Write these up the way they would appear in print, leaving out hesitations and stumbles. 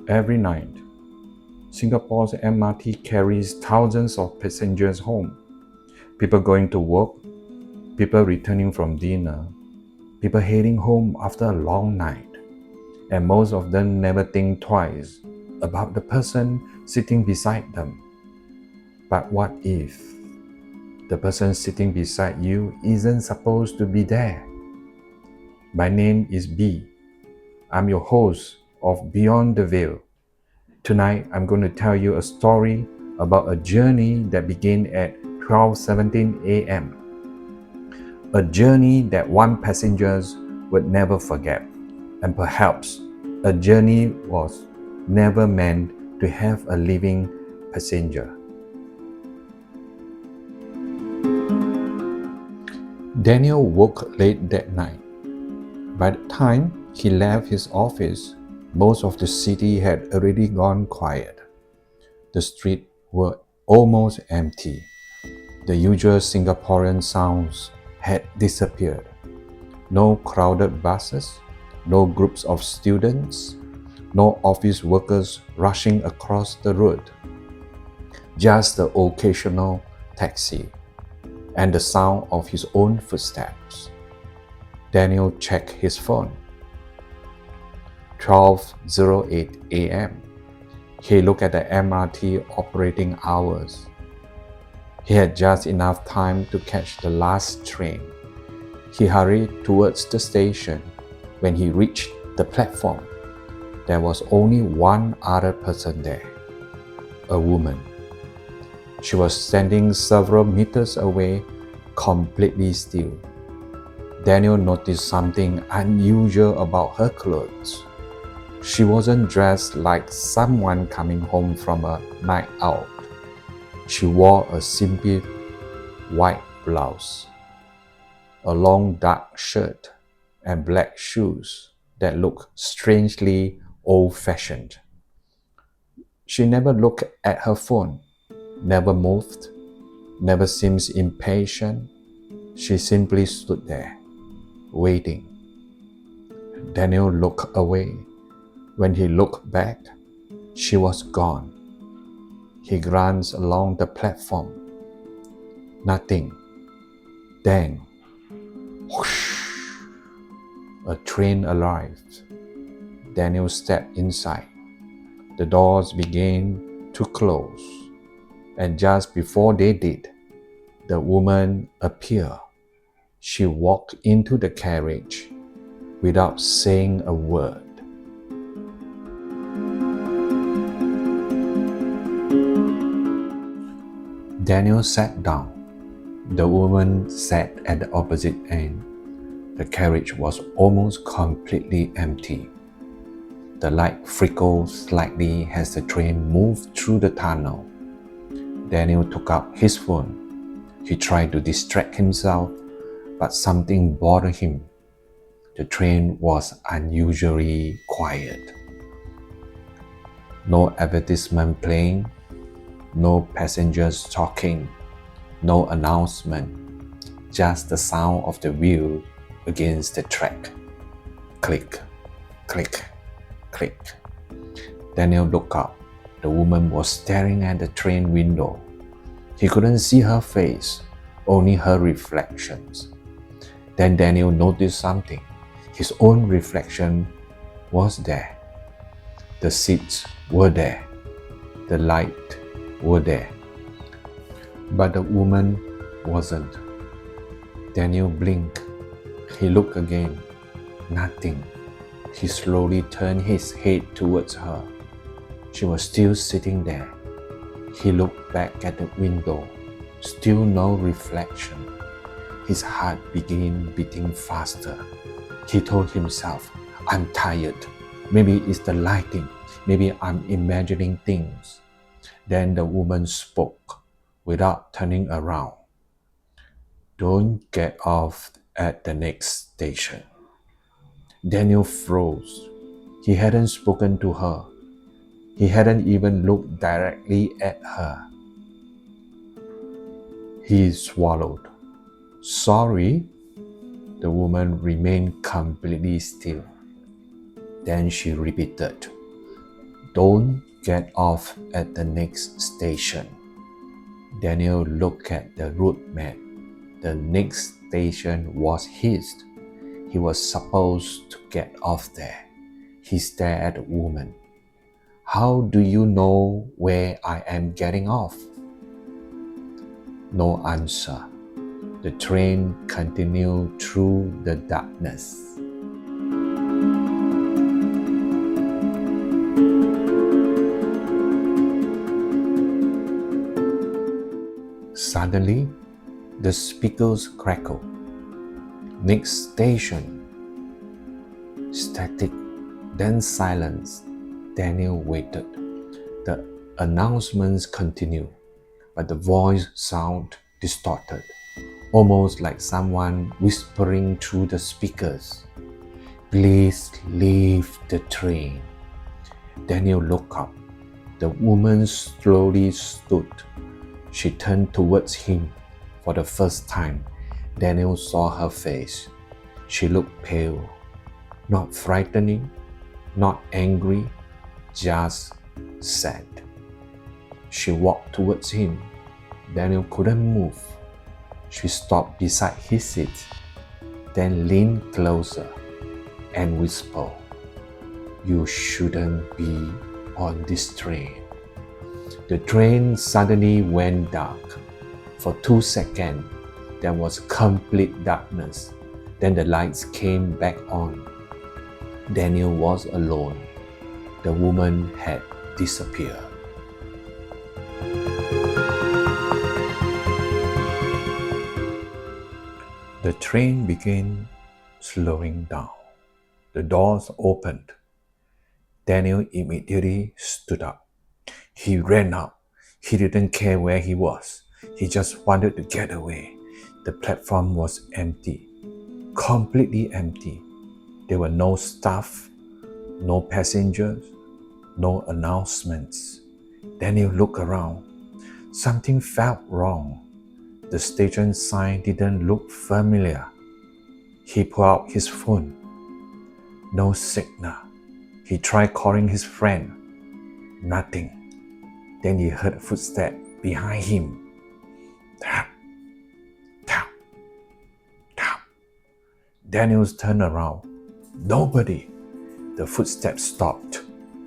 Every night, Singapore's MRT carries thousands of passengers home. People going to work, people returning from dinner, people heading home after a long night. And most of them never think twice about the person sitting beside them. But what if the person sitting beside you isn't supposed to be there? My name is B. I'm your host of Beyond the Veil. Tonight, I'm going to tell you a story about a journey that began at 12:17 a.m. A journey that one passenger would never forget. And perhaps a journey was never meant to have a living passenger. Daniel woke late that night. By the time he left his office, most of the city had already gone quiet. The streets were almost empty. The usual Singaporean sounds had disappeared. No crowded buses, no groups of students, no office workers rushing across the road. Just the occasional taxi and the sound of his own footsteps. Daniel checked his phone. 12:08 a.m. He looked at the MRT operating hours. He had just enough time to catch the last train. He hurried towards the station. When he reached the platform, there was only one other person there, a woman. She was standing several meters away, completely still. Daniel noticed something unusual about her clothes. She wasn't dressed like someone coming home from a night out. She wore a simple white blouse, a long dark shirt, and black shoes that looked strangely old-fashioned. She never looked at her phone, never moved, never seemed impatient. She simply stood there, waiting. Daniel looked away. When he looked back, she was gone. He glanced along the platform. Nothing. Then, whoosh, a train arrived. Daniel stepped inside. The doors began to close. And just before they did, the woman appeared. She walked into the carriage without saying a word. Daniel sat down. The woman sat at the opposite end. The carriage was almost completely empty. The light flickered slightly as the train moved through the tunnel. Daniel took up his phone. He tried to distract himself, but something bothered him. The train was unusually quiet. No advertisement playing, no passengers talking, no announcement, just the sound of the wheel against the track. Click, click, click. Daniel looked up. The woman was staring at the train window. He couldn't see her face, only her reflections. Then Daniel noticed something. His own reflection was there. The seats were there. The light were there. But the woman wasn't. Daniel blinked. He looked again. Nothing. He slowly turned his head towards her. She was still sitting there. He looked back at the window. Still no reflection. His heart began beating faster. He told himself, I'm tired. Maybe it's the lighting. Maybe I'm imagining things. Then the woman spoke without turning around. Don't get off at the next station. Daniel froze. He hadn't spoken to her. He hadn't even looked directly at her. He swallowed. Sorry? The woman remained completely still. Then she repeated, Don't get off at the next station. Daniel looked at the route map. The next station was his. He was supposed to get off there. He stared at the woman. How do you know where I am getting off? No answer. The train continued through the darkness. Suddenly, the speakers crackled. Next station. Static, then silence. Daniel waited. The announcements continued, but the voice sounded distorted, almost like someone whispering through the speakers. Please leave the train. Daniel looked up. The woman slowly stood. She turned towards him. For the first time, Daniel saw her face. She looked pale, not frightening, not angry, just sad. She walked towards him. Daniel couldn't move. She stopped beside his seat, then leaned closer and whispered, "You shouldn't be on this train." The train suddenly went dark. For 2 seconds, there was complete darkness. Then the lights came back on. Daniel was alone. The woman had disappeared. The train began slowing down. The doors opened. Daniel immediately stood up. He ran up. He didn't care where he was. He just wanted to get away. The platform was empty, completely empty. There were no staff, no passengers, no announcements. Daniel looked around. Something felt wrong. The station sign didn't look familiar. He pulled out his phone. No signal. He tried calling his friend. Nothing. Then he heard footsteps behind him. Tap, tap, tap. Daniel turned around. Nobody. The footsteps stopped.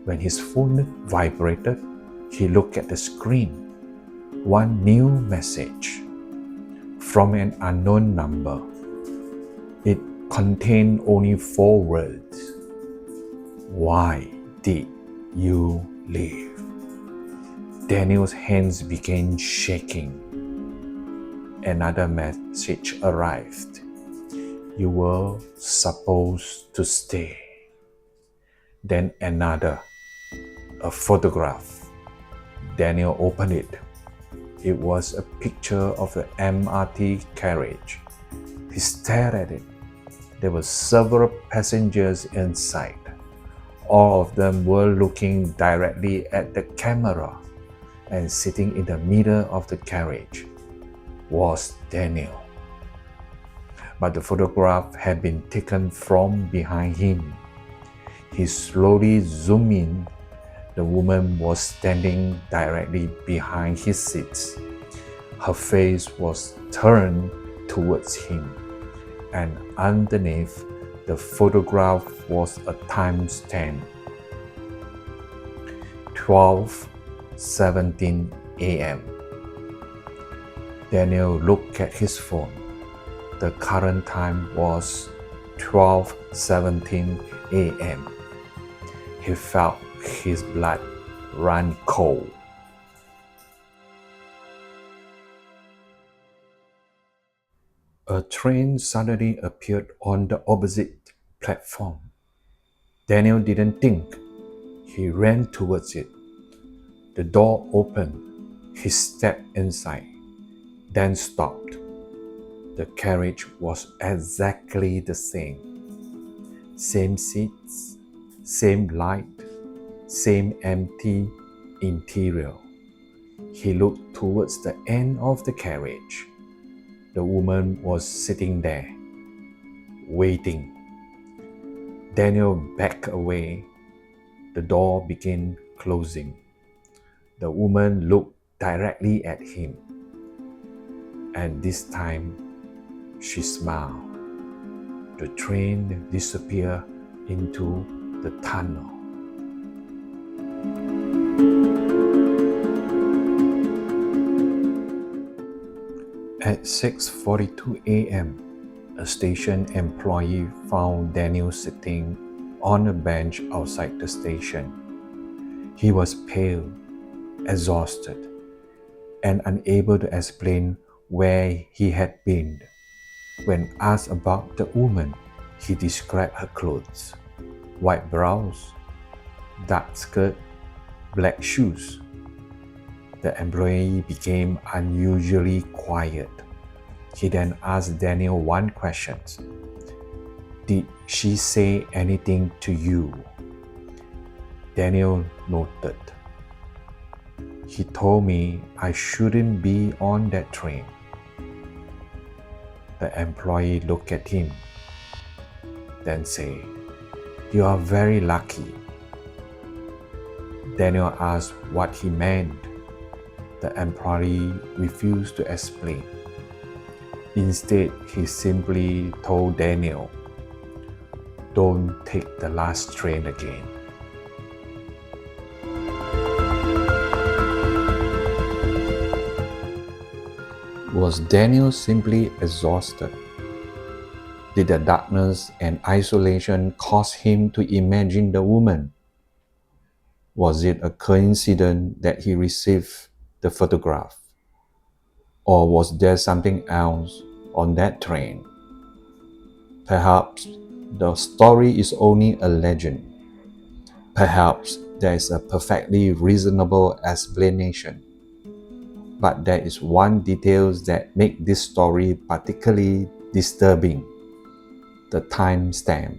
When his phone vibrated, he looked at the screen. One new message from an unknown number. It contained only 4 words. Why did you leave? Daniel's hands began shaking. Another message arrived. You were supposed to stay. Then another, a photograph. Daniel opened it. It was a picture of the MRT carriage. He stared at it. There were several passengers inside. All of them were looking directly at the camera, and sitting in the middle of the carriage was Daniel. But the photograph had been taken from behind him. He slowly zoomed in. The woman was standing directly behind his seat. Her face was turned towards him, and underneath the photograph was a timestamp. 12:17 a.m. Daniel looked at his phone. The current time was 12:17 a.m. He felt his blood run cold. A train suddenly appeared on the opposite platform. Daniel didn't think. He ran towards it. The door opened. He stepped inside, then stopped. The carriage was exactly the same. Same seats, same light, same empty interior. He looked towards the end of the carriage. The woman was sitting there, waiting. Daniel backed away. The door began closing. The woman looked directly at him, and this time she smiled. The train disappeared into the tunnel. At 6:42 a.m., a station employee found Daniel sitting on a bench outside the station. He was pale, exhausted, and unable to explain where he had been. When asked about the woman, he described her clothes: white blouse, dark skirt, black shoes. The employee became unusually quiet. He then asked Daniel one question. "Did she say anything to you?" Daniel nodded. "He told me I shouldn't be on that train." The employee looked at him, then said, "You are very lucky." Daniel asked what he meant. The employee refused to explain. Instead, he simply told Daniel, "Don't take the last train again." Was Daniel simply exhausted? Did the darkness and isolation cause him to imagine the woman? Was it a coincidence that he received the photograph? Or was there something else on that train? Perhaps the story is only a legend. Perhaps there is a perfectly reasonable explanation. But there is one detail that makes this story particularly disturbing: the timestamp,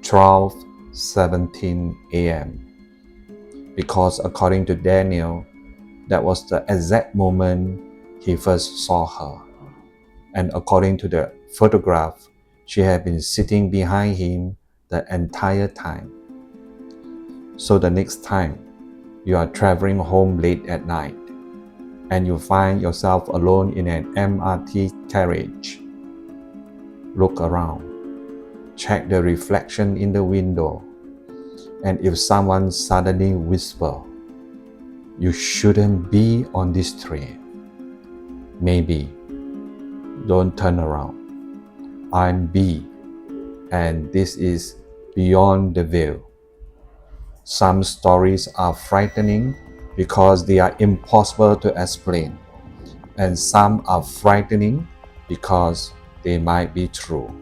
12:17 a.m. Because according to Daniel, that was the exact moment he first saw her. And according to the photograph, she had been sitting behind him the entire time. So the next time you are traveling home late at night and you find yourself alone in an MRT carriage, look around, check the reflection in the window, and if someone suddenly whispers, "You shouldn't be on this train," maybe don't turn around. I'm B, and this is Beyond the Veil. Some stories are frightening because they are impossible to explain, and some are frightening because they might be true.